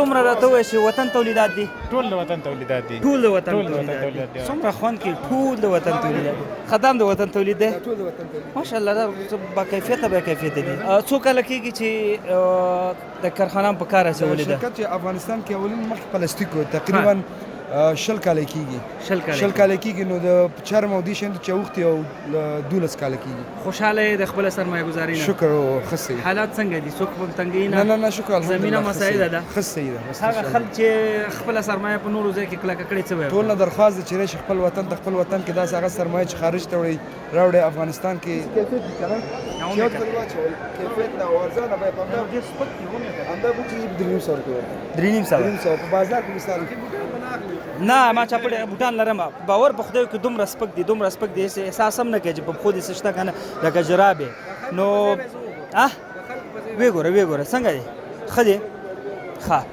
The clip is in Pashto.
دومره راته وایي چې وطن تولیدات دي ټول د وطن تولیدات دي ټول د وطن ټول د وطن تولیدات تولیدات دي دي. څومره خوند کوي ټول د وطن تولیدات دي خدام د وطن تولید دی ټول د وطن تولید ماشاءالله دا با کیفیته دي څو کله کېږي چې د کارخانه په کار اچولې ده شرکت چې افغانستان کې اولین مخکې پلاستیک و تقریبا 10 کاله کېږي 10 کاله کېږي نو د چرم او دې شیانو چوختي او 12 کاله کېږي خوشاله د خپل سرمایه گذاري نه شکر او خسي حالات څنګه دي څوک په تنګي نه نه نه شکر الحمدلله زمينه مساعده ده خسي ده هغه خلک چې خپل سرمایه په نورو ځای کې کلک کړي څه وایي ټول نه درخواست چې راشي خپل وطن ته خپل وطن کې دا هغه سرمایه چې خارج ته وړي راوړي افغانستان کې کیفیت دي کنه یو څه واچول کیفیت دا ورزانه به په دا ډیر سپک دی انده بو چې دریم سره کوي دریم سره په بازار کې مثال نه ما چا په بوتان لرم باور په خدای کې دومره سپک دي احساس هم نه کوي چې په خو دې سشته کنه لکه جرابې نو وی ګوره څنګه دی خدي ښه